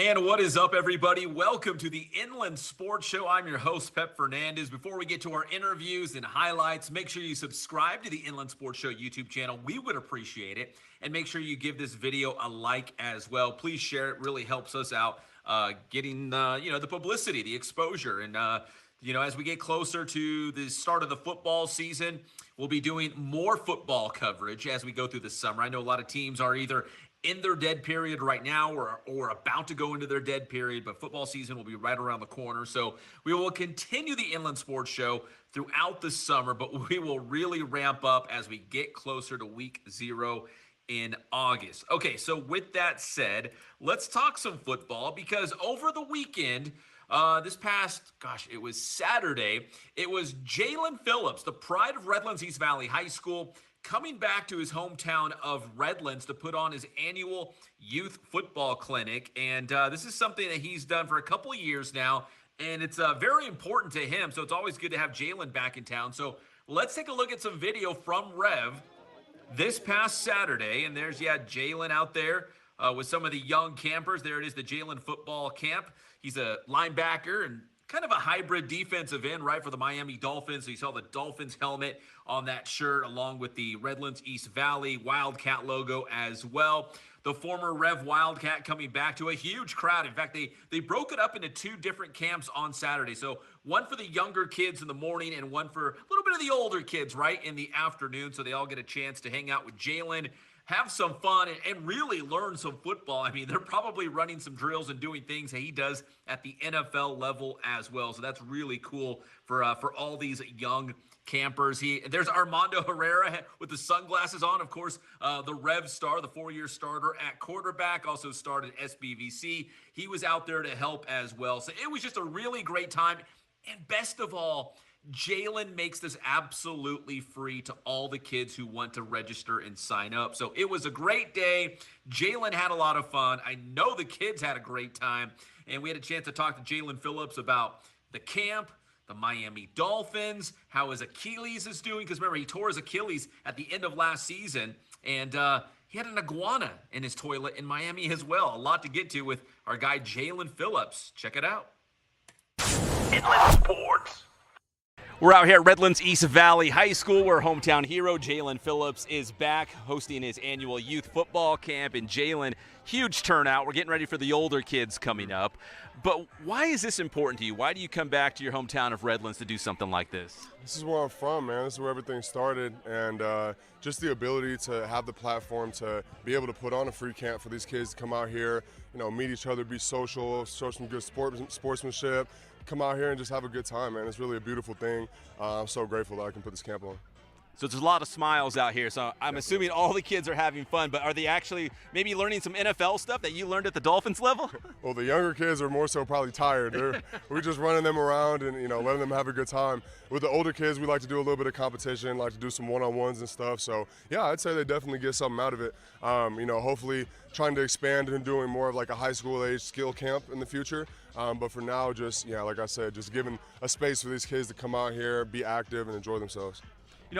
And what is up, everybody? Welcome to the Inland Sports Show. I'm your host, Pep Fernandez. Before we get to our interviews and highlights, make sure you subscribe to the Inland Sports Show YouTube channel. We would appreciate it. And make sure you give this video a like as well. Please share. It really helps us out getting the publicity, the exposure. And as we get closer to the start of the football season, we'll be doing more football coverage as we go through the summer. I know a lot of teams are either in their dead period right now or about to go into their dead period, but football season will be right around the corner. So we will continue the Inland Sports Show throughout the summer, but we will really ramp up as we get closer to week 0 in August. Okay, so with that said, let's talk some football, because over the weekend, it was Saturday, it was Jaelan Phillips, the pride of Redlands East Valley High School, coming back to his hometown of Redlands to put on his annual youth football clinic. And this is something that he's done for a couple of years now, and it's very important to him. So it's always good to have Jaelan back in town. So let's take a look at some video from Rev this past Saturday. And there's, Jaelan out there with some of the young campers. There it is, the Jaelan football camp. He's a linebacker and kind of a hybrid defensive end, right, for the Miami Dolphins. So you saw the Dolphins helmet on that shirt along with the Redlands East Valley Wildcat logo as well. The former Rev Wildcat coming back to a huge crowd. In fact, they broke it up into 2 different camps on Saturday. So one for the younger kids in the morning and one for a little bit of the older kids, right, in the afternoon. So they all get a chance to hang out with Jaelan, have some fun, and really learn some football. I mean, they're probably running some drills and doing things that he does at the NFL level as well. So that's really cool for all these young campers. There's Armando Herrera with the sunglasses on. Of course, the Rev star, the 4-year starter at quarterback, also started SBVC. He was out there to help as well. So it was just a really great time. And best of all, Jaelan makes this absolutely free to all the kids who want to register and sign up. So it was a great day. Jaelan had a lot of fun. I know the kids had a great time. And we had a chance to talk to Jaelan Phillips about the camp, the Miami Dolphins, how his Achilles is doing. Because remember, he tore his Achilles at the end of last season. And he had an iguana in his toilet in Miami as well. A lot to get to with our guy Jaelan Phillips. Check it out. Inland Sports. We're out here at Redlands East Valley High School, where hometown hero Jaelan Phillips is back hosting his annual youth football camp. And Jaelan, huge turnout. We're getting ready for the older kids coming up. But why is this important to you? Why do you come back to your hometown of Redlands to do something like this? This is where I'm from, man. This is where everything started. And just the ability to have the platform to be able to put on a free camp for these kids to come out here, meet each other, be social, show some good sportsmanship. Come out here and just have a good time, man. It's really a beautiful thing. I'm so grateful that I can put this camp on. So there's a lot of smiles out here. So I'm assuming all the kids are having fun, but are they actually maybe learning some NFL stuff that you learned at the Dolphins level? Well, the younger kids are more so probably tired. We're just running them around and, letting them have a good time. With the older kids, we like to do a little bit of competition, like to do some one-on-ones and stuff. So, yeah, I'd say they definitely get something out of it. Hopefully trying to expand and doing more of like a high school age skill camp in the future. But for now, just, like I said, just giving a space for these kids to come out here, be active, and enjoy themselves.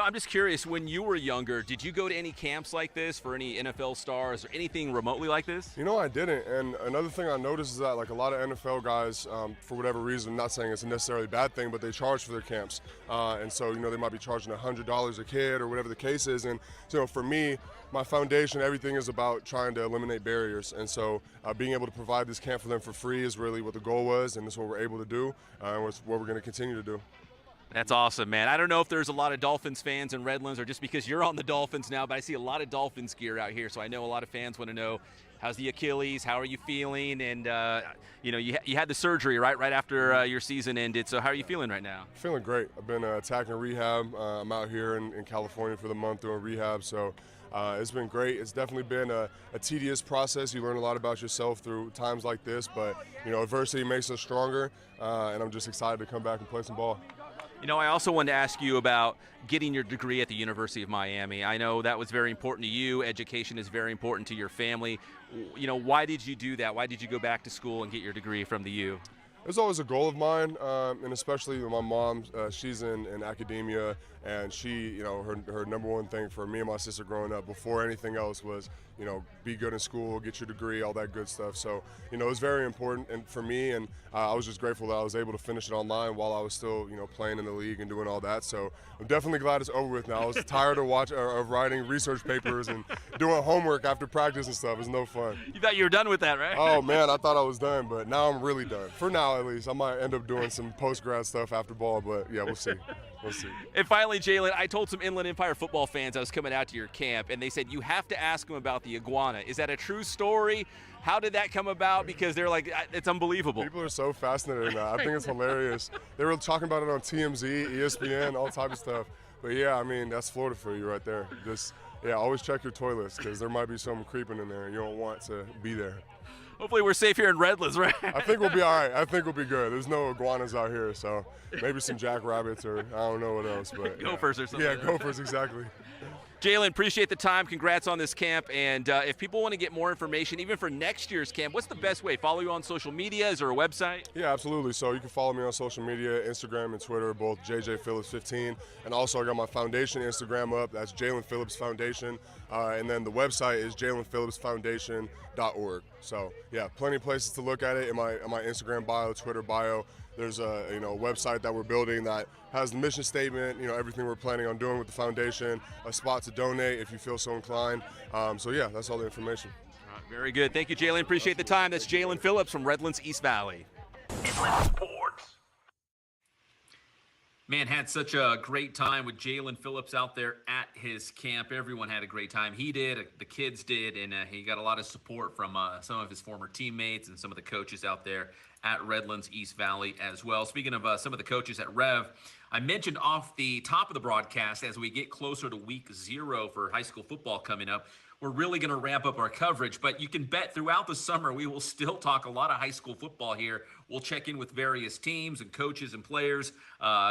I'm just curious, when you were younger, did you go to any camps like this for any NFL stars or anything remotely like this? I didn't. And another thing I noticed is that like a lot of NFL guys, for whatever reason, I'm not saying it's a necessarily bad thing, but they charge for their camps. And so, they might be charging $100 a kid or whatever the case is. And so for me, my foundation, everything is about trying to eliminate barriers. And so being able to provide this camp for them for free is really what the goal was, and that's what we're able to do, and what we're going to continue to do. That's awesome, man. I don't know if there's a lot of Dolphins fans in Redlands or just because you're on the Dolphins now, but I see a lot of Dolphins gear out here. So I know a lot of fans want to know, how's the Achilles? How are you feeling? And, you had the surgery, right after your season ended. So how are you feeling right now? Feeling great. I've been attacking rehab. I'm out here in California for the month doing rehab. So it's been great. It's definitely been a tedious process. You learn a lot about yourself through times like this. But, adversity makes us stronger. And I'm just excited to come back and play some ball. I also wanted to ask you about getting your degree at the University of Miami. I know that was very important to you. Education is very important to your family. Why did you do that? Why did you go back to school and get your degree from the U? It's always a goal of mine, and especially my mom. She's in academia, and she, her number one thing for me and my sister growing up before anything else was, be good in school, get your degree, all that good stuff. So, it was very important and for me, and I was just grateful that I was able to finish it online while I was still, playing in the league and doing all that. So I'm definitely glad it's over with now. I was tired of writing research papers and doing homework after practice and stuff. It's no fun. You thought you were done with that, right? Oh man, I thought I was done, but now I'm really done. For now, at least. I might end up doing some post-grad stuff after ball, but yeah, we'll see. We'll see. And finally, Jaelan, I told some Inland Empire football fans I was coming out to your camp, and they said you have to ask them about the iguana. Is that a true story? How did that come about? Because they're like, it's unbelievable. People are so fascinated in that. I think it's hilarious. They were talking about it on TMZ, ESPN, all type of stuff. But yeah, I mean, that's Florida for you right there. Just, always check your toilets because there might be something creeping in there and you don't want to be there. Hopefully we're safe here in Redlands, right? I think we'll be all right. I think we'll be good. There's no iguanas out here, so maybe some jackrabbits or I don't know what else. But gophers or something. Yeah, gophers, exactly. Jaelan, appreciate the time. Congrats on this camp. And if people want to get more information, even for next year's camp, what's the best way? Follow you on social media? Is there a website? Yeah, absolutely. So you can follow me on social media, Instagram and Twitter, both JJ Phillips 15. And also I got my foundation Instagram up. That's Jaylen Phillips Foundation. And then the website is JaylenPhillipsFoundation.org. So yeah, plenty of places to look at it in my Instagram bio, Twitter bio. There's a website that we're building that has the mission statement, everything we're planning on doing with the foundation, a spot to donate if you feel so inclined. So yeah, that's all the information. All right, very good. Thank you, Jaelan. Appreciate the time. That's Jaelan Phillips from Redlands East Valley. Inland Sports. Man, had such a great time with Jaelan Phillips out there at his camp. Everyone had a great time. He did, the kids did, and he got a lot of support from some of his former teammates and some of the coaches out there at Redlands East Valley as well. Speaking of some of the coaches at Rev, I mentioned off the top of the broadcast, as we get closer to week 0 for high school football coming up, we're really going to ramp up our coverage. But you can bet throughout the summer we will still talk a lot of high school football here. We'll check in with various teams and coaches and players,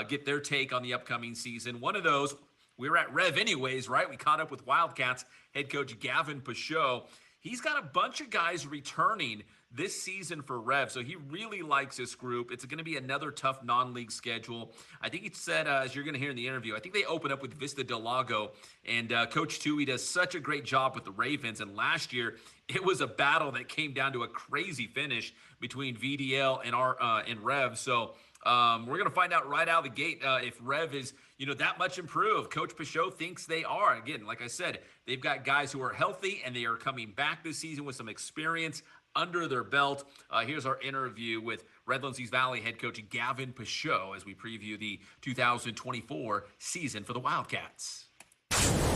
get their take on the upcoming season. One of those, we were at Rev anyways, right? We caught up with Wildcats head coach Gavin Pachot. He's got a bunch of guys returning this season for Rev, so he really likes this group. It's going to be another tough non-league schedule. I think he said, as you're going to hear in the interview, I think they open up with Vista Del Lago, and Coach Tui does such a great job with the Ravens, and last year it was a battle that came down to a crazy finish between VDL and Rev, so we're going to find out right out of the gate if Rev is that much improved. Coach Pachot thinks they are. Again, like I said, they've got guys who are healthy, and they are coming back this season with some experience under their belt. Here's our interview with Redlands East Valley head coach Gavin Pachot as we preview the 2024 season for the Wildcats.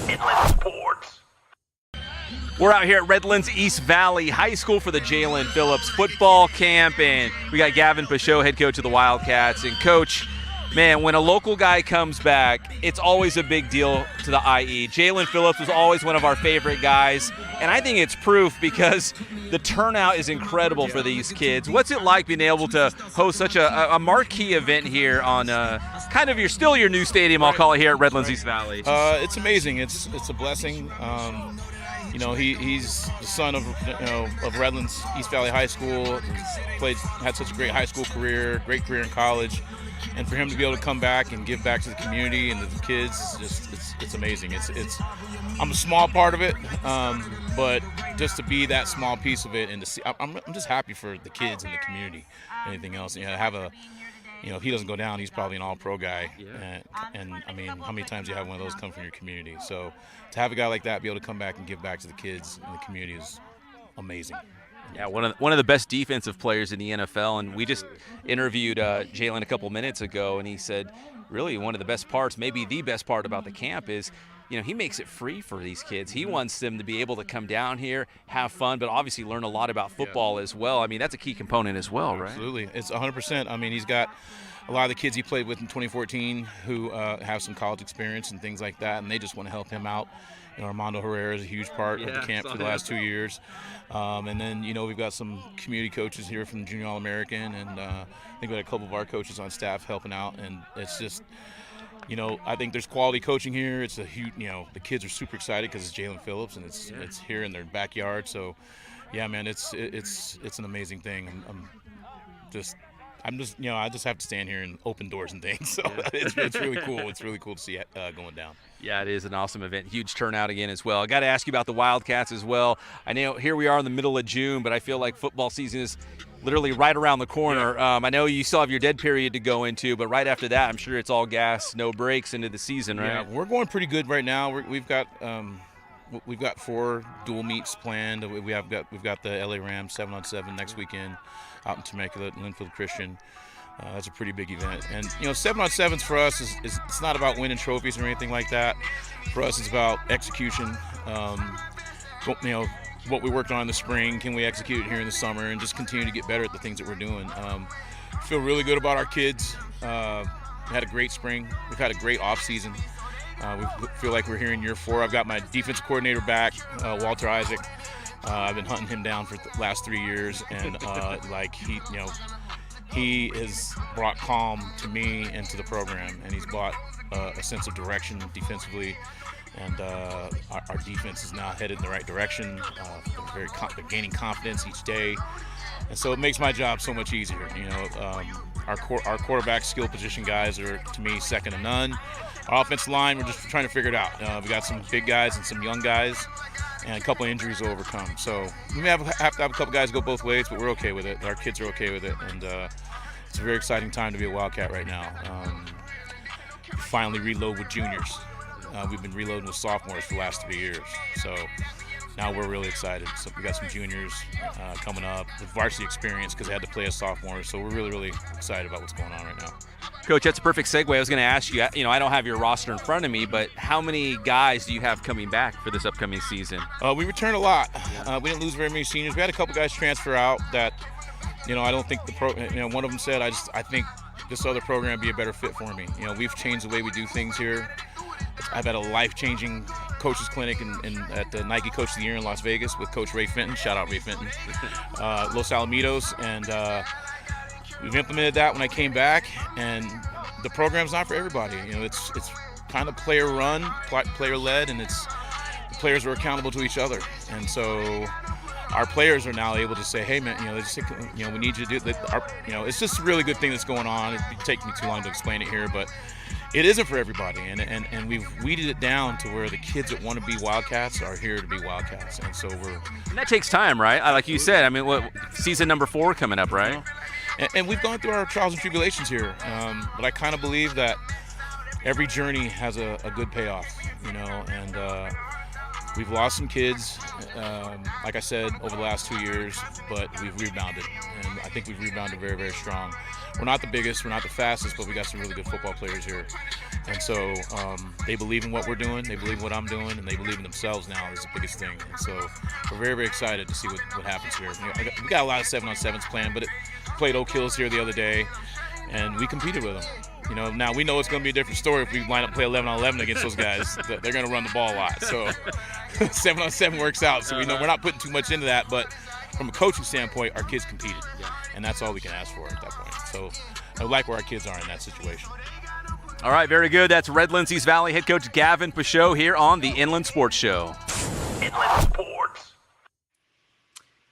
Inland Sports. We're out here at Redlands East Valley High School for the Jaelan Phillips football camp, and we got Gavin Pachot, head coach of the Wildcats. And Coach, man, when a local guy comes back, it's always a big deal to the IE. Jaelan Phillips was always one of our favorite guys, and I think it's proof because the turnout is incredible for these kids. What's it like being able to host such a marquee event here on kind of your new stadium, I'll call it, here at Redlands East Valley? It's amazing. It's a blessing. He's the son of Redlands East Valley High School. Had such a great high school career, great career in college. And for him to be able to come back and give back to the community and the kids, it's amazing. I'm a small part of it, but just to be that small piece of it and to see, I'm just happy for the kids and the community. Anything else, if he doesn't go down, he's probably an all-pro guy. Yeah. And I mean, how many times do you have one of those come from your community? So to have a guy like that be able to come back and give back to the kids and the community is amazing. Yeah, one of the best defensive players in the NFL, and we just interviewed Jaelan a couple minutes ago, and he said really one of the best parts, maybe the best part about the camp is, he makes it free for these kids. He wants them to be able to come down here, have fun, but obviously learn a lot about football as well. I mean, that's a key component as well, right? Absolutely. It's 100%. I mean, he's got a lot of the kids he played with in 2014 who have some college experience and things like that, and they just want to help him out. Armando Herrera is a huge part of the camp for the last 2 years. And then, we've got some community coaches here from Junior All-American, and I think we had a couple of our coaches on staff helping out. And it's just, I think there's quality coaching here. It's a huge, the kids are super excited because it's Jaelan Phillips, and it's here in their backyard. So, yeah, man, it's an amazing thing. I'm just, I just have to stand here and open doors and things. So it's really cool. It's really cool to see it going down. Yeah, it is an awesome event. Huge turnout again as well. I got to ask you about the Wildcats as well. I know here we are in the middle of June, but I feel like football season is literally right around the corner. Yeah. I know you still have your dead period to go into, but right after that, I'm sure it's all gas, no breaks into the season, right? Yeah, we're going pretty good right now. We've got 4 dual meets planned. We've got the LA Rams 7-on-7 next weekend out in Temecula at Linfield Christian. That's a pretty big event. And 7-on-7s for us is it's not about winning trophies or anything like that. For us, it's about execution. What we worked on in the spring, can we execute it here in the summer and just continue to get better at the things that we're doing. Feel really good about our kids. We had a great spring. We've had a great off season. We feel like we're here in year 4. I've got my defensive coordinator back, Walter Isaac. I've been hunting him down for the last 3 years, and he has brought calm to me and to the program, and he's brought a sense of direction defensively, and our defense is now headed in the right direction. They're gaining confidence each day, and so it makes my job so much easier. Our quarterback skill position guys are, to me, second to none. Our offensive line, we're just trying to figure it out. We got some big guys and some young guys, and a couple of injuries to overcome. So we may have to have a couple guys go both ways, but we're okay with it. Our kids are okay with it, and it's a very exciting time to be a Wildcat right now. Finally reload with juniors. We've been reloading with sophomores for the last 3 years. So now we're really excited. So we got some juniors coming up with varsity experience because they had to play as sophomores. So we're really, really excited about what's going on right now. Coach, that's a perfect segue. I was going to ask you, I don't have your roster in front of me, but how many guys do you have coming back for this upcoming season? We returned a lot. We didn't lose very many seniors. We had a couple guys transfer out that, I don't think one of them said, I think this other program would be a better fit for me. We've changed the way we do things here. I've had a life-changing coaches clinic at the Nike Coach of the Year in Las Vegas with Coach Ray Fenton. Shout out Ray Fenton. Los Alamitos, and we've implemented that when I came back, and the program's not for everybody. It's kind of player-run, player-led, and the players are accountable to each other. And so our players are now able to say, hey, man, we need you to do that. It's just a really good thing that's going on. It'd take me too long to explain it here, but it isn't for everybody, and we've weeded it down to where the kids that want to be Wildcats are here to be Wildcats, and so And that takes time, right? Like you said, season number 4 coming up, right? And we've gone through our trials and tribulations here, but I kind of believe that every journey has a good payoff, and we've lost some kids, like I said, over the last 2 years, but we've rebounded, and I think we've rebounded very, very strong. We're not the biggest, we're not the fastest, but we got some really good football players here. And so they believe in what we're doing, they believe in what I'm doing, and they believe in themselves now is the biggest thing. And so we're very, very excited to see what happens here. We got a lot of 7-on-7s planned, but played Oak Hills here the other day, and we competed with them. Now we know it's going to be a different story if we line up and play 11-on-11 against those guys. They're going to run the ball a lot. So 7-on-7 works out. So we know we're not putting too much into that, but from a coaching standpoint, our kids competed. And that's all we can ask for at that point. So I like where our kids are in that situation. All right, very good. That's Redlands East Valley head coach Gavin Pachot here on the Inland Sports Show. Inland Sports.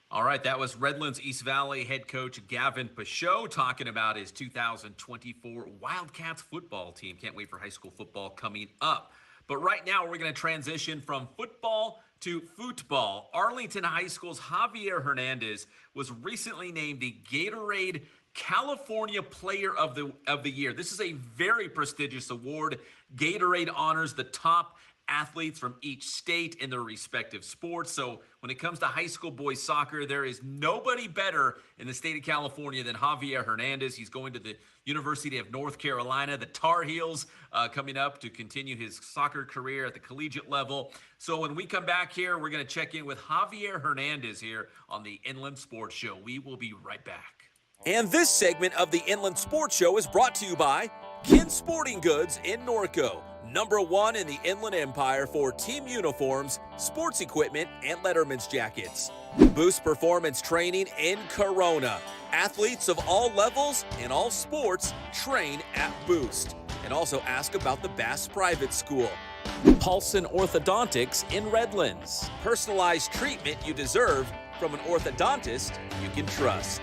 All right, that was Redlands East Valley head coach Gavin Pachot talking about his 2024 Wildcats football team. Can't wait for high school football coming up. But right now, we're going to transition from football to football. Arlington High School's Javier Hernandez was recently named the Gatorade California Player of the Year. This is a very prestigious award. Gatorade honors the top athletes from each state in their respective sports. So when it comes to high school boys soccer, there is nobody better in the state of California than Javier Hernandez. He's going to the University of North Carolina, the Tar Heels, coming up to continue his soccer career at the collegiate level. So when we come back here, we're going to check in with Javier Hernandez here on the Inland Sports Show. We will be right back. And this segment of the Inland Sports Show is brought to you by Kin Sporting Goods in Norco, #1 in the Inland Empire for team uniforms, sports equipment, and Letterman's jackets. Boost Performance Training in Corona. Athletes of all levels in all sports train at Boost. And also ask about the Bass Private School. Paulson Orthodontics in Redlands. Personalized treatment you deserve from an orthodontist you can trust.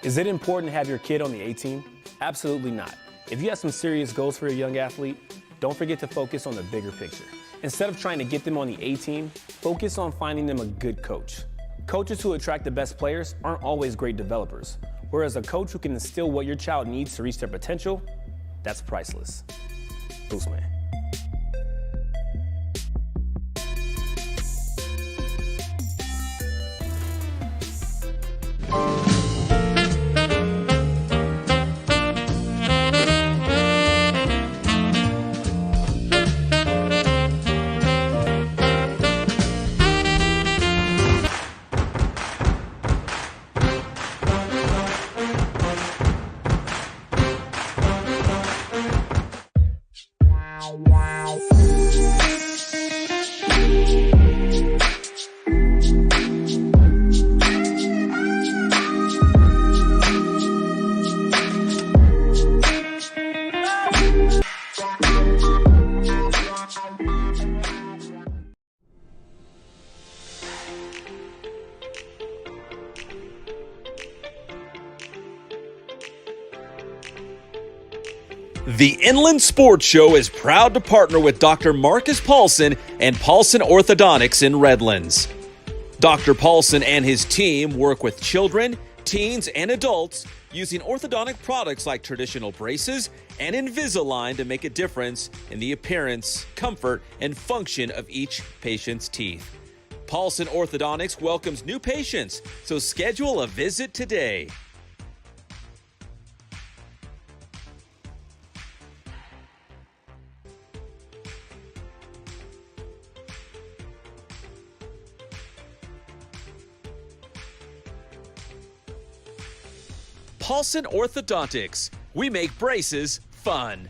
Is it important to have your kid on the A team? Absolutely not. If you have some serious goals for your young athlete, don't forget to focus on the bigger picture. Instead of trying to get them on the A team, focus on finding them a good coach. Coaches who attract the best players aren't always great developers, whereas a coach who can instill what your child needs to reach their potential, that's priceless. Boost man. The Inland Sports Show is proud to partner with Dr. Marcus Paulson and Paulson Orthodontics in Redlands. Dr. Paulson and his team work with children, teens, and adults using orthodontic products like traditional braces and Invisalign to make a difference in the appearance, comfort, and function of each patient's teeth. Paulson Orthodontics welcomes new patients, so schedule a visit today. Paulson Orthodontics. We make braces fun.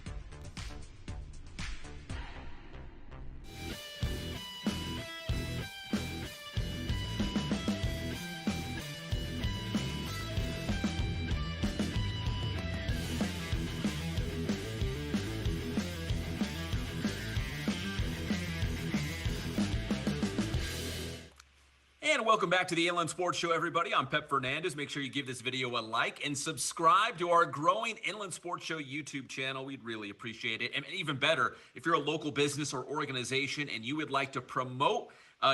And welcome back to the Inland Sports Show, everybody. I'm Pep Fernandez. Make sure you give this video a like and subscribe to our growing Inland Sports Show YouTube channel. We'd really appreciate it. And even better, if you're a local business or organization and you would like to promote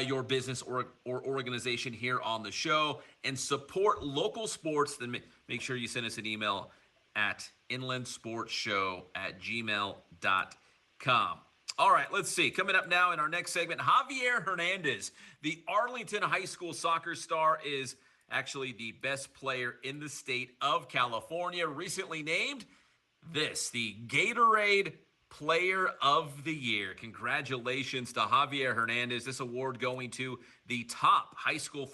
your business or organization here on the show and support local sports, then make sure you send us an email at inlandsportsshow@gmail.com. All right, let's see. Coming up now in our next segment, Javier Hernandez, the Arlington High School soccer star, is actually the best player in the state of California, recently named the Gatorade Player of the Year. Congratulations to Javier Hernandez. This award going to the top high school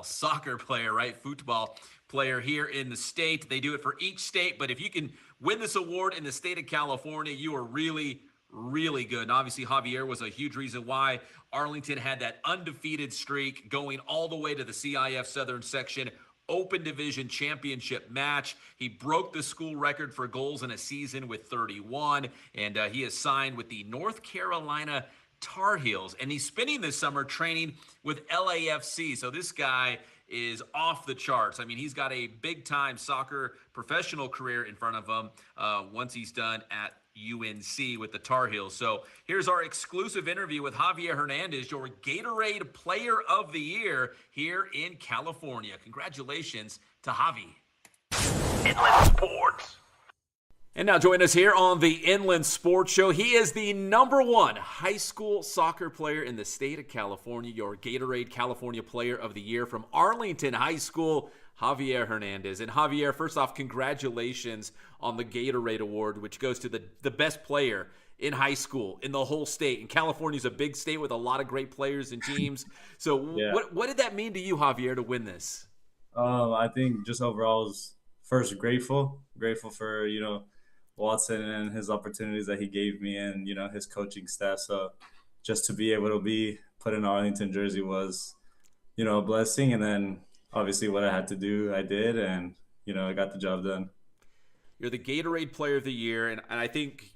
soccer player, right? Football player here in the state. They do it for each state, but if you can win this award in the state of California, you are really, really good. And obviously, Javier was a huge reason why Arlington had that undefeated streak going all the way to the CIF Southern Section Open Division Championship match. He broke the school record for goals in a season with 31, and he is signed with the North Carolina Tar Heels, and he's spending this summer training with LAFC. So this guy is off the charts. I mean, he's got a big-time soccer professional career in front of him once he's done at UNC with the Tar Heels. So here's our exclusive interview with Javier Hernandez, your Gatorade Player of the Year here in California. Congratulations to Javi. Inland Sports. And now join us here on the Inland Sports Show. He is the #1 high school soccer player in the state of California, your Gatorade California Player of the Year from Arlington High School, Javier Hernandez. And Javier, first off, congratulations on the Gatorade Award, which goes to the best player in high school in the whole state. And California's a big state with a lot of great players and teams. So yeah. What did that mean to you, Javier, to win this? I think just overall was first grateful for, Watson and his opportunities that he gave me and, his coaching staff. So just to be able to be put in Arlington jersey was, a blessing. And then obviously what I had to do, I did. And, I got the job done. You're the Gatorade Player of the Year. And I think,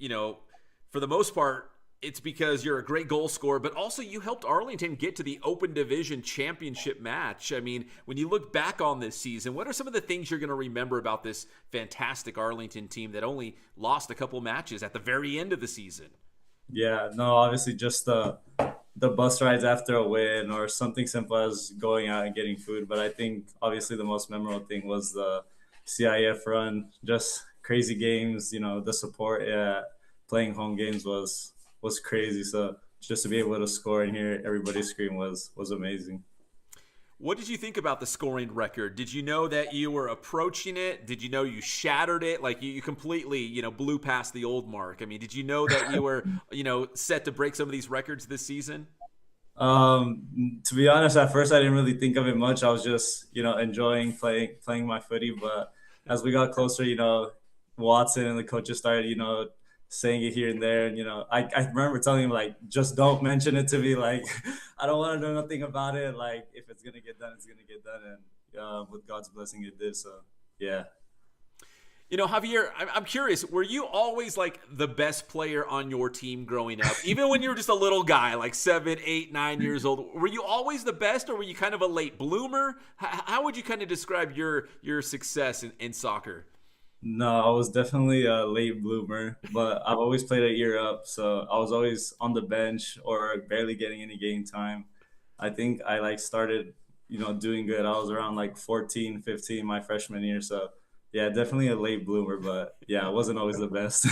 for the most part, it's because you're a great goal scorer, but also you helped Arlington get to the Open Division championship match. I mean, when you look back on this season, what are some of the things you're going to remember about this fantastic Arlington team that only lost a couple matches at the very end of the season? Yeah, no, obviously just the bus rides after a win or something simple as going out and getting food. But I think obviously the most memorable thing was the CIF run, just crazy games, the support playing home games was crazy. So just to be able to score and hear everybody scream was amazing. What did you think about the scoring record? Did you know that you were approaching it? Did you know you shattered it? Like you completely, blew past the old mark. I mean, did you know that you were, set to break some of these records this season? To be honest, at first I didn't really think of it much. I was just, enjoying playing my footy. But as we got closer, Watson and the coaches started, saying it here and there. And, I remember telling him, like, just don't mention it to me. Like, I don't want to know nothing about it. Like, if it's going to get done, it's going to get done. And with God's blessing, it did. So, yeah. Javier, I'm curious, were you always like the best player on your team growing up? Even when you were just a little guy, like 7, 8, 9 years old, were you always the best, or were you kind of a late bloomer? How would you kind of describe your success in soccer? No, I was definitely a late bloomer, but I've always played a year up. So I was always on the bench or barely getting any game time. I think I started, doing good. I was around like 14, 15 my freshman year. So yeah, definitely a late bloomer, but yeah, I wasn't always the best.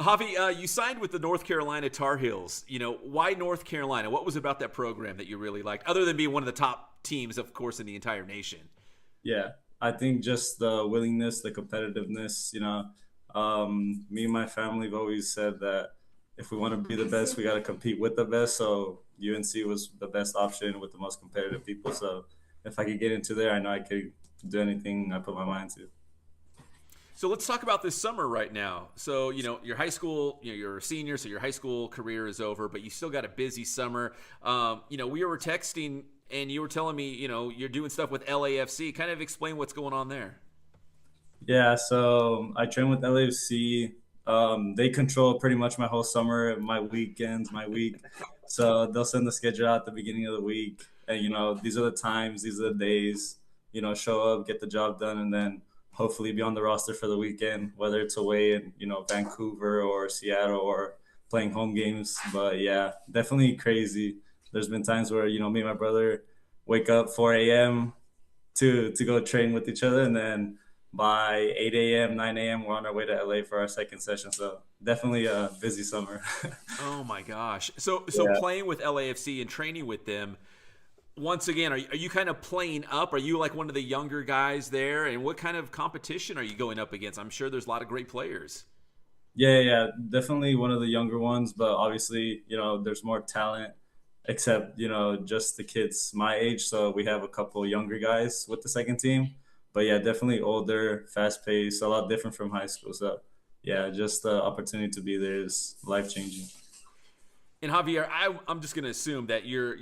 Javi, you signed with the North Carolina Tar Heels. Why North Carolina? What was about that program that you really liked, other than being one of the top teams, of course, in the entire nation? Yeah, I think just the willingness, the competitiveness, me and my family have always said that if we want to be the best, we got to compete with the best. So UNC was the best option with the most competitive people. So if I could get into there, I know I could do anything I put my mind to. So let's talk about this summer right now. So, your high school, you're a senior, so your high school career is over, but you still got a busy summer. We were texting and you were telling me, you're doing stuff with LAFC. Kind of explain what's going on there. Yeah, so I train with LAFC. They control pretty much my whole summer, my weekends, my week. So they'll send the schedule out at the beginning of the week. And, these are the times, these are the days, show up, get the job done, and then hopefully be on the roster for the weekend, whether it's away in, Vancouver or Seattle or playing home games. But yeah, definitely crazy. There's been times where, me and my brother wake up 4 a.m. to go train with each other. And then by 8 a.m., 9 a.m., we're on our way to LA for our second session. So definitely a busy summer. Oh my gosh. So Yeah. Playing with LAFC and training with them, once again, are you kind of playing up? Are you like one of the younger guys there? And what kind of competition are you going up against? I'm sure there's a lot of great players. Yeah, definitely one of the younger ones, but obviously, there's more talent, except, just the kids my age. So we have a couple younger guys with the second team, but yeah, definitely older, fast paced, a lot different from high school. So yeah, just the opportunity to be there is life changing. And Javier, I'm just going to assume that your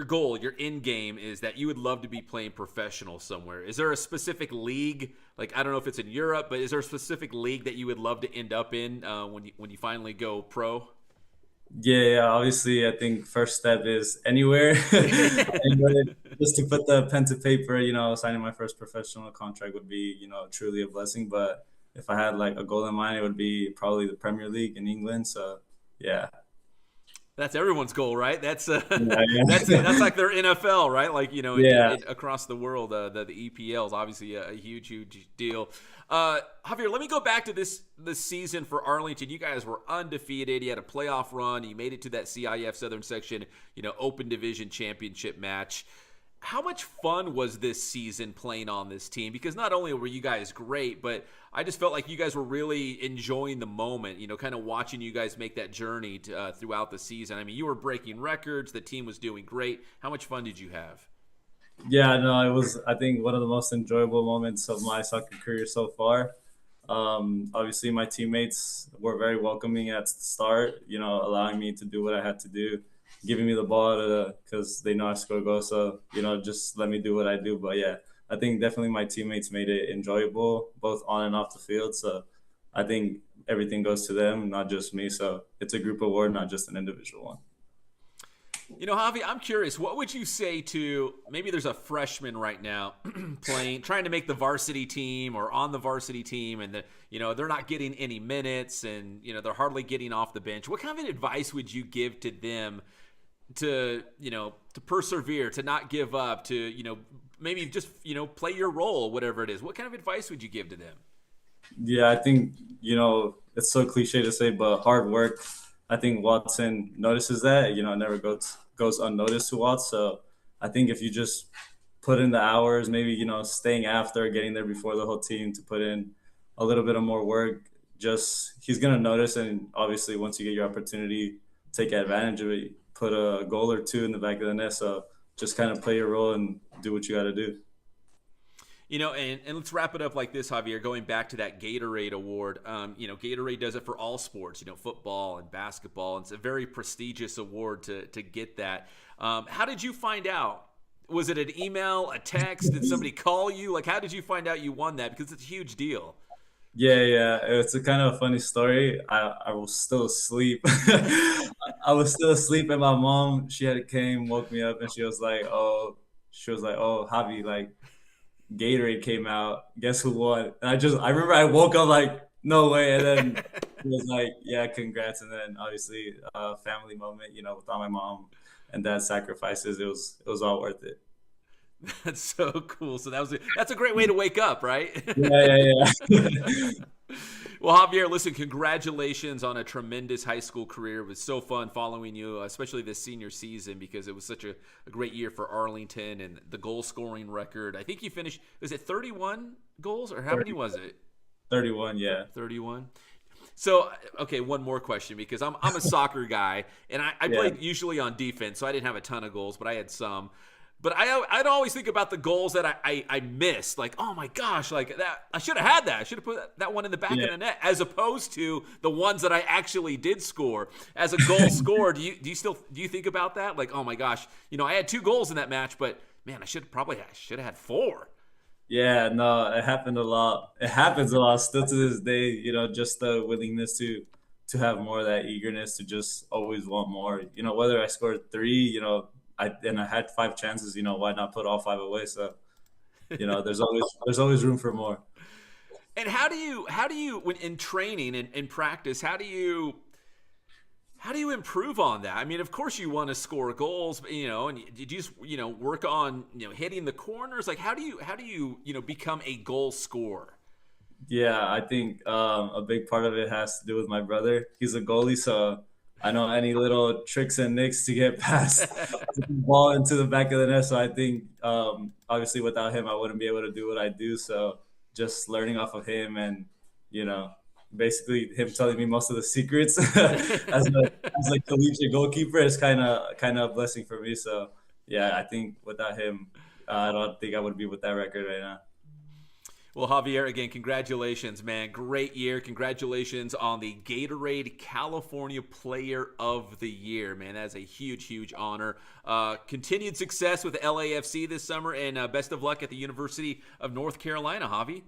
goal, your end game is that you would love to be playing professional somewhere. Is there a specific league? Like, I don't know if it's in Europe, but is there a specific league that you would love to end up in when you finally go pro? Yeah, obviously, I think first step is anywhere. Anywhere, just to put the pen to paper, signing my first professional contract would be, truly a blessing. But if I had like a goal in mind, it would be probably the Premier League in England. So yeah. That's everyone's goal, right? That's Yeah. that's like their NFL, right? Like Yeah. across the world, the EPL is obviously a huge deal. Javier, let me go back to this season for Arlington. You guys were undefeated. You had a playoff run. You made it to that CIF Southern Section, Open Division championship match. How much fun was this season playing on this team? Because not only were you guys great, but I just felt like you guys were really enjoying the moment, kind of watching you guys make that journey throughout the season. I mean, you were breaking records. The team was doing great. How much fun did you have? Yeah, no, it was, I think, one of the most enjoyable moments of my soccer career so far. Obviously, my teammates were very welcoming at the start, allowing me to do what I had to do, giving me the ball because they know I score goals. So, just let me do what I do. But yeah, I think definitely my teammates made it enjoyable, both on and off the field. So I think everything goes to them, not just me. So it's a group award, not just an individual one. You know, Javi, I'm curious, what would you say to, maybe there's a freshman right now trying to make the varsity team or on the varsity team, and they're not getting any minutes, and they're hardly getting off the bench. What kind of advice would you give to them to persevere, to not give up, to maybe just play your role, whatever it is? What kind of advice would you give to them? Yeah, I think it's so cliche to say, but hard work. I think Watson notices that. It never goes unnoticed to Watts. So I think if you just put in the hours, maybe staying after, getting there before the whole team, to put in a little bit of more work, he's gonna notice. And obviously, once you get your opportunity, take advantage of it. Put a goal or two in the back of the net. So just kind of play your role and do what you got to do. And let's wrap it up like this, Javier, going back to that Gatorade award. Gatorade does it for all sports, football and basketball. It's a very prestigious award to get that. How did you find out? Was it an email, a text? Did somebody call you? Like, how did you find out you won that? Because it's a huge deal. Yeah. It's a kind of a funny story. I was still asleep. I was still asleep, and my mom, she woke me up, and she was like, oh, Javi, like, Gatorade came out. Guess who won? And I remember I woke up like, no way. And then it was like, yeah, congrats. And then obviously a family moment, with all my mom and dad's sacrifices, it was all worth it. That's so cool. So that's a great way to wake up, right? Yeah. Well, Javier, listen, congratulations on a tremendous high school career. It was so fun following you, especially this senior season, because it was such a great year for Arlington, and the goal scoring record. I think you finished, was it 31 goals, or how many was it? 31, yeah. 31. So, okay, one more question, because I'm a soccer guy, and I played usually on defense, so I didn't have a ton of goals, but I had some. But I'd always think about the goals that I missed. Like, oh my gosh, like that, I should have had that. I should have put that one in the back of the net, as opposed to the ones that I actually did score. As a goal scorer, do you think about that? Like, oh my gosh, I had 2 goals in that match, but man, I should have had 4. Yeah, no, it happened a lot. It happens a lot still to this day. Just the willingness to have more of that eagerness to just always want more. Whether I scored 3, I had 5 chances, why not put all 5 away? So, there's always room for more. And how do you when in training and in practice, how do you improve on that? I mean, of course you want to score goals, but, and did you just, work on, hitting the corners? Like, how do you become a goal scorer? Yeah, I think a big part of it has to do with my brother. He's a goalie, so I know any little tricks and nicks to get past the ball into the back of the net. So I think, obviously, without him, I wouldn't be able to do what I do. So just learning off of him, and basically him telling me most of the secrets as a collegiate goalkeeper is kind of a blessing for me. So yeah, I think without him, I don't think I would be with that record right now. Well, Javier, again, congratulations, man. Great year. Congratulations on the Gatorade California Player of the Year, man. That is a huge, huge honor. Continued success with LAFC this summer, and best of luck at the University of North Carolina, Javi.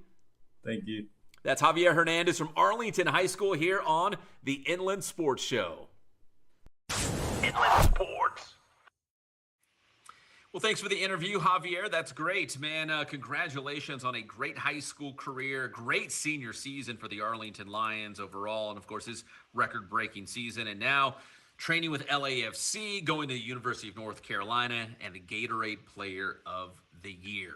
Thank you. That's Javier Hernandez from Arlington High School here on the Inland Sports Show. Inland Sports. Well, thanks for the interview, Javier. That's great, man. Congratulations on a great high school career, great senior season for the Arlington Lions overall, and, of course, his record-breaking season. And now training with LAFC, going to the University of North Carolina, and the Gatorade Player of the Year.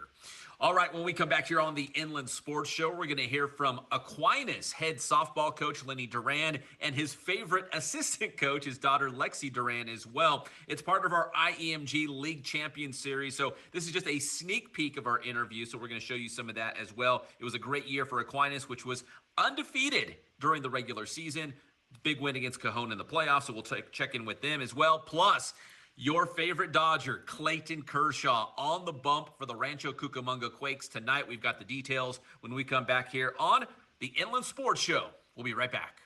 All right, when we come back here on the Inland Sports Show, we're going to hear from Aquinus head softball coach Lenny Duran and his favorite assistant coach, his daughter Lexi Duran, as well. It's part of our IEMG League Champions Series, so this is just a sneak peek of our interview, so we're going to show you some of that as well. It was a great year for Aquinus, which was undefeated during the regular season. Big win against Cajon in the playoffs, so we'll check in with them as well. Plus, your favorite Dodger, Clayton Kershaw, on the bump for the Rancho Cucamonga Quakes tonight. We've got the details when we come back here on the Inland Sports Show. We'll be right back.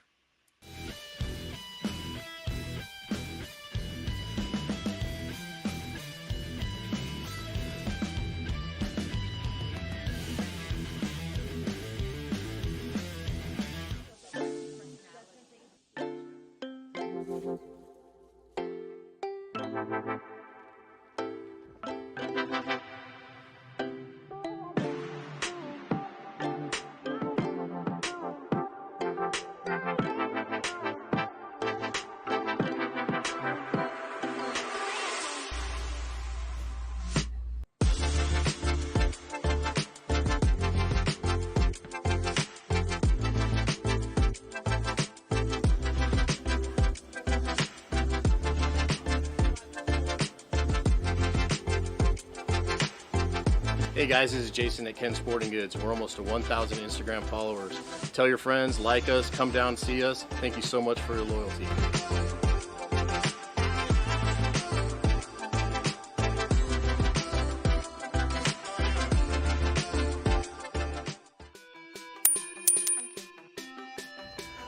Hey guys, this is Jason at Ken Sporting Goods. We're almost to 1,000 Instagram followers. Tell your friends, like us, come down, see us. Thank you so much for your loyalty.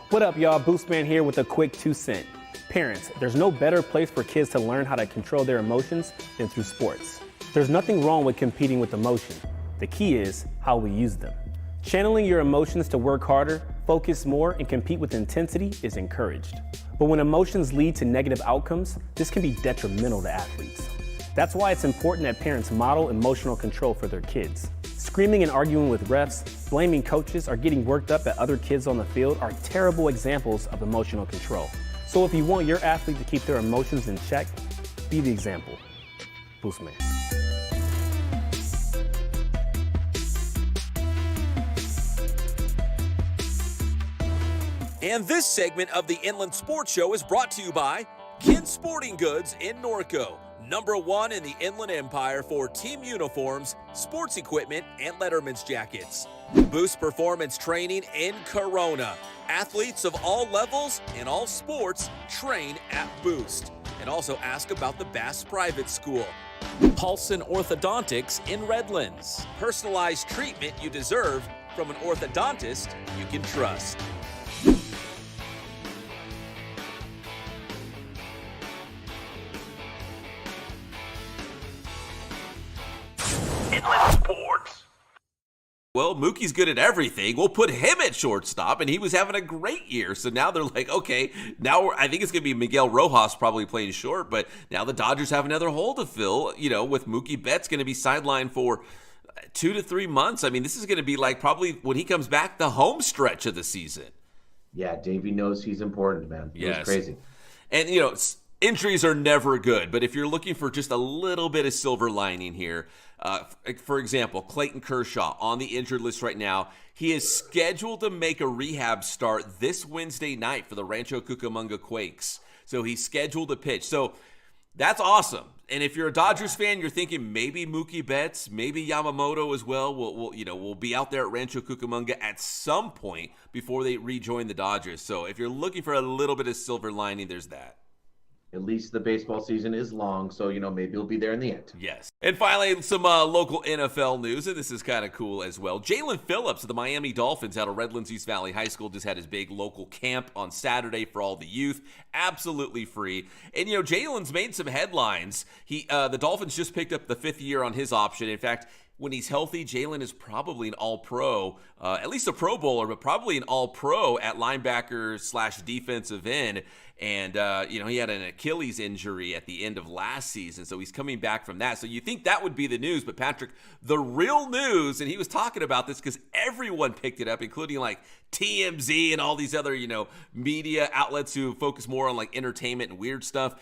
What up, y'all? Boostman here with a quick 2 cent. Parents, there's no better place for kids to learn how to control their emotions than through sports. There's nothing wrong with competing with emotion. The key is how we use them. Channeling your emotions to work harder, focus more, and compete with intensity is encouraged. But when emotions lead to negative outcomes, this can be detrimental to athletes. That's why it's important that parents model emotional control for their kids. Screaming and arguing with refs, blaming coaches, or getting worked up at other kids on the field are terrible examples of emotional control. So if you want your athlete to keep their emotions in check, be the example. Boostman. And this segment of the Inland Sports Show is brought to you by Ken Sporting Goods in Norco, #1 in the Inland Empire for team uniforms, sports equipment, and letterman's jackets. Boost Performance Training in Corona. Athletes of all levels and all sports train at Boost. And also ask about the Bass Private School. Paulson Orthodontics in Redlands. Personalized treatment you deserve from an orthodontist you can trust. Inland Sports. Well, Mookie's good at everything. We'll put him at shortstop, and he was having a great year. So now they're like, okay, now I think it's going to be Miguel Rojas probably playing short, but now the Dodgers have another hole to fill, with Mookie Betts going to be sidelined for 2 to 3 months. I mean, this is going to be like probably when he comes back, the home stretch of the season. Yeah, Davey knows he's important, man. Yes. It's crazy. And, injuries are never good, but if you're looking for just a little bit of silver lining here, for example, Clayton Kershaw on the injured list right now, he is scheduled to make a rehab start this Wednesday night for the Rancho Cucamonga Quakes. So he's scheduled to pitch. So that's awesome. And if you're a Dodgers fan, you're thinking maybe Mookie Betts, maybe Yamamoto as well. We'll be out there at Rancho Cucamonga at some point before they rejoin the Dodgers. So if you're looking for a little bit of silver lining, there's that. At least the baseball season is long, so, maybe he'll be there in the end. Yes. And finally, some local NFL news, and this is kind of cool as well. Jaelan Phillips of the Miami Dolphins out of Redlands East Valley High School just had his big local camp on Saturday for all the youth. Absolutely free. And, Jalen's made some headlines. The Dolphins just picked up the 5th year on his option. In fact, when he's healthy, Jaelan is probably an all-pro, at least a Pro Bowler, but probably an all-pro at linebacker/defensive end. And, he had an Achilles injury at the end of last season, so he's coming back from that. So you think that would be the news, but Patrick, the real news, and he was talking about this because everyone picked it up, including like TMZ and all these other, media outlets who focus more on like entertainment and weird stuff.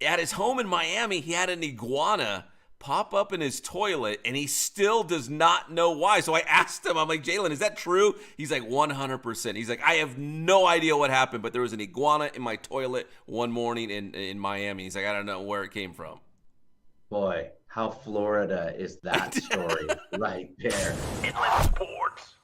At his home in Miami, he had an iguana pop up in his toilet, and he still does not know why. So I asked him, I'm like, Jaelan, is that true? He's like, 100%. He's like, I have no idea what happened, but there was an iguana in my toilet one morning in Miami. He's like, I don't know where it came from. Boy, how Florida is that story right there. Inland Sports.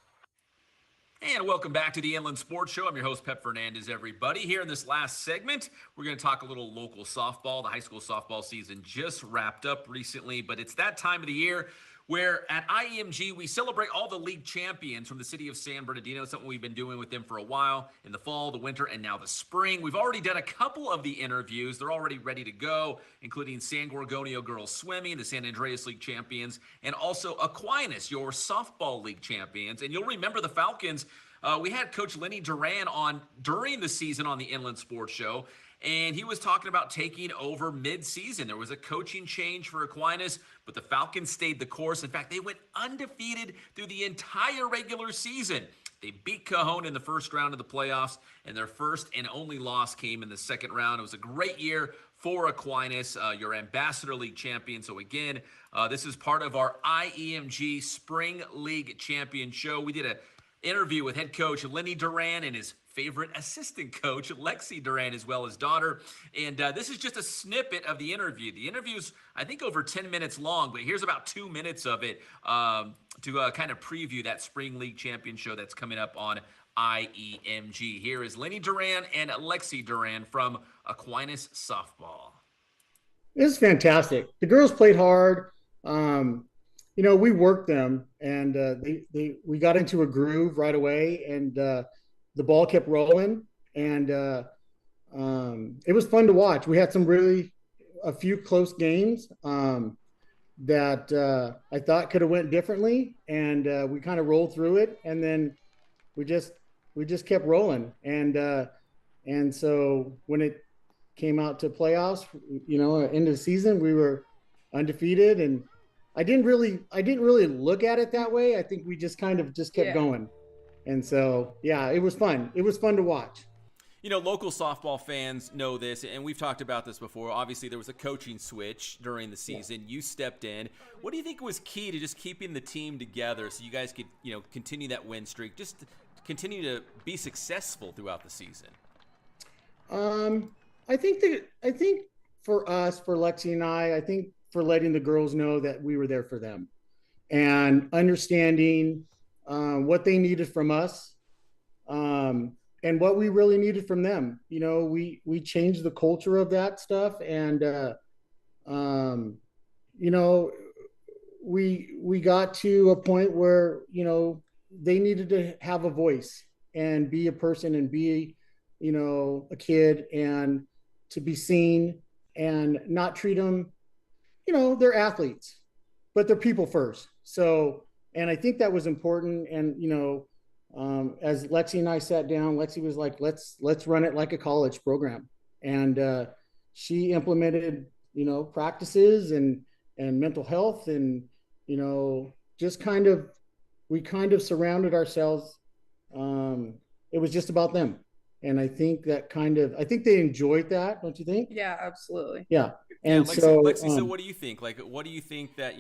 And welcome back to the Inland Sports Show. I'm your host, Pep Fernandez, everybody. Here in this last segment, we're going to talk a little local softball. The high school softball season just wrapped up recently, but it's that time of the year where at IEMG, we celebrate all the league champions from the city of San Bernardino. It's something we've been doing with them for a while in the fall, the winter, and now the spring. We've already done a couple of the interviews. They're already ready to go, including San Gorgonio girls swimming, the San Andreas League champions, and also Aquinus, your softball league champions. And you'll remember the Falcons We had Coach Lenny Duran on during the season on the Inland Sports Show, and he was talking about taking over mid-season. There was a coaching change for Aquinus, but the Falcons stayed the course. In fact, they went undefeated through the entire regular season. They beat Cajon in the first round of the playoffs, and their first and only loss came in the second round. It was a great year for Aquinus, your Ambassador League champion. So again, this is part of our IEMG Spring League Champion Show. We did an interview with head coach Lenny Duran and his favorite assistant coach, Lexi Duran, as well as daughter. And this is just a snippet of the interview. The interview's, I think, over 10 minutes long, but here's about 2 minutes of it to kind of preview that Spring League Champion Show that's coming up on IEMG. Here is Lenny Duran and Lexi Duran from Aquinus Softball. This is fantastic. The girls played hard. We worked them, and we got into a groove right away, and the ball kept rolling, and it was fun to watch. We had a few close games that I thought could have went differently, and we kind of rolled through it, and then we just kept rolling, and so when it came out to playoffs, end of the season, we were undefeated, and I didn't really look at it that way. I think we just kept going. And so, yeah, it was fun. It was fun to watch. Local softball fans know this, and we've talked about this before. Obviously, there was a coaching switch during the season. You stepped in. What do you think was key to just keeping the team together so you guys could, continue that win streak, just continue to be successful throughout the season? I think for us, for Lexi and I think for letting the girls know that we were there for them and understanding what they needed from us, and what we really needed from them. We changed the culture of that stuff, and we got to a point where they needed to have a voice and be a person and be a kid, and to be seen and not treat them, they're athletes, but they're people first. So, and I think that was important. And, as Lexi and I sat down, Lexi was like, let's run it like a college program. And she implemented, practices and mental health, and, just we kind of surrounded ourselves. It was just about them. And I think I think they enjoyed that. Don't you think? Yeah, absolutely. Yeah. And Lexi, so what do you think? What do you think that,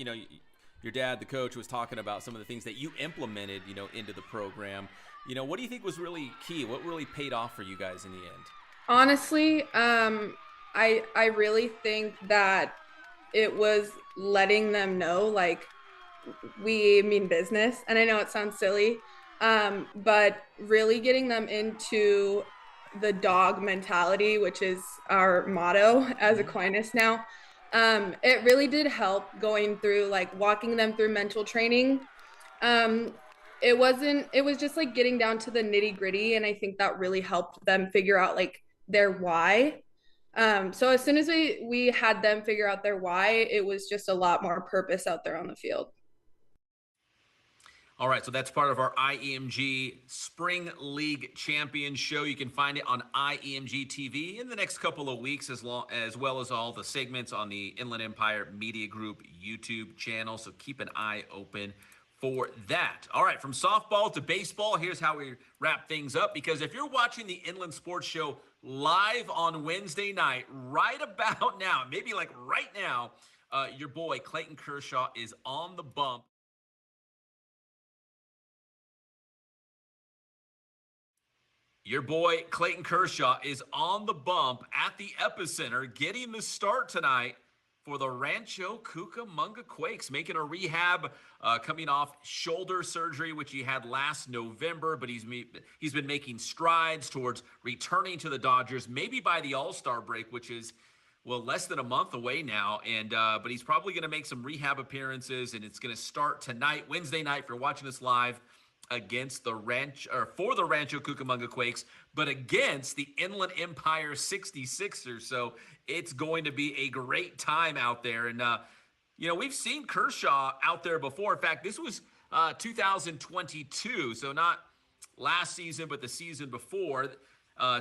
your dad, the coach, was talking about some of the things that you implemented, into the program? What do you think was really key? What really paid off for you guys in the end? Honestly, I really think that it was letting them know, we mean business. And I know it sounds silly, but really getting them into the dog mentality, which is our motto as Aquinus now. It really did help going through, walking them through mental training. It was just getting down to the nitty gritty. And I think that really helped them figure out their why. So as soon as we had them figure out their why, it was just a lot more purpose out there on the field. All right, so that's part of our IEMG Spring League Champion Show. You can find it on IEMG TV in the next couple of weeks, as well as all the segments on the Inland Empire Media Group YouTube channel. So keep an eye open for that. All right, from softball to baseball, here's how we wrap things up. Because if you're watching the Inland Sports Show live on Wednesday night, right about now, maybe right now, your boy Clayton Kershaw is on the bump. Your boy Clayton Kershaw is on the bump at the epicenter, getting the start tonight for the Rancho Cucamonga Quakes, making a rehab, coming off shoulder surgery, which he had last November, but he's been making strides towards returning to the Dodgers, maybe by the All-Star break, which is, less than a month away now. And but he's probably going to make some rehab appearances, and it's going to start tonight, Wednesday night, if you're watching this live, against for the Rancho Cucamonga Quakes, but against the Inland Empire 66ers. So it's going to be a great time out there. And, we've seen Kershaw out there before. In fact, this was 2022, so not last season, but the season before.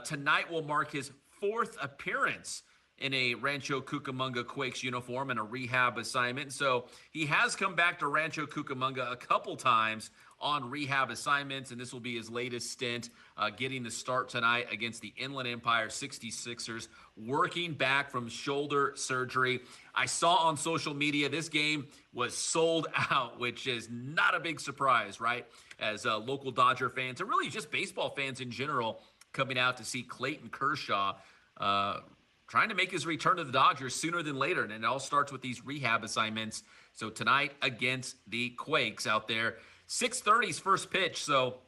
Tonight will mark his 4th appearance in a Rancho Cucamonga Quakes uniform and a rehab assignment. So he has come back to Rancho Cucamonga a couple times on rehab assignments, and this will be his latest stint, getting the start tonight against the Inland Empire 66ers, working back from shoulder surgery. I saw on social media this game was sold out, which is not a big surprise, right? As local Dodger fans, and really just baseball fans in general, coming out to see Clayton Kershaw trying to make his return to the Dodgers sooner than later. And it all starts with these rehab assignments. So tonight against the Quakes out there, 6:30's first pitch. So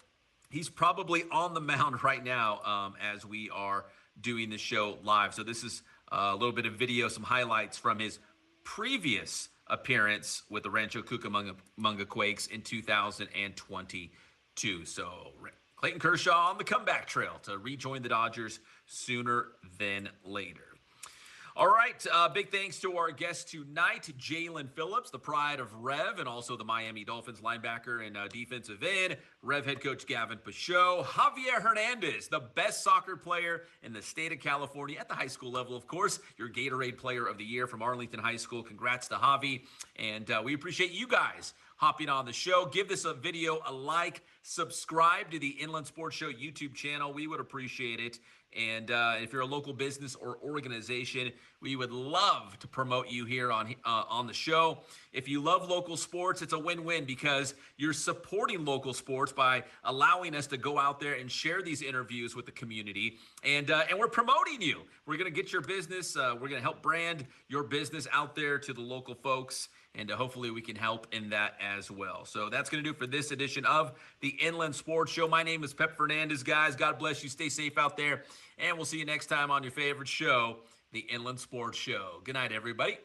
he's probably on the mound right now as we are doing the show live. So this is a little bit of video, some highlights from his previous appearance with the Rancho Cucamonga Quakes in 2022. So Clayton Kershaw on the comeback trail to rejoin the Dodgers sooner than later. All right, big thanks to our guest tonight, Jaelan Phillips, the pride of Rev, and also the Miami Dolphins linebacker and defensive end, Rev head coach Gavin Pachot, Javier Hernandez, the best soccer player in the state of California at the high school level, of course, your Gatorade Player of the Year from Arlington High School. Congrats to Javi, and we appreciate you guys hopping on the show. Give this video a like, subscribe to the Inland Sports Show YouTube channel. We would appreciate it. And if you're a local business or organization, we would love to promote you here on the show. If you love local sports, it's a win-win because you're supporting local sports by allowing us to go out there and share these interviews with the community. And we're promoting you. We're going to get your business. We're going to help brand your business out there to the local folks. And hopefully we can help in that as well. So that's going to do it for this edition of the Inland Sports Show. My name is Pep Fernandez, guys. God bless you. Stay safe out there. And we'll see you next time on your favorite show, the Inland Sports Show. Good night, everybody.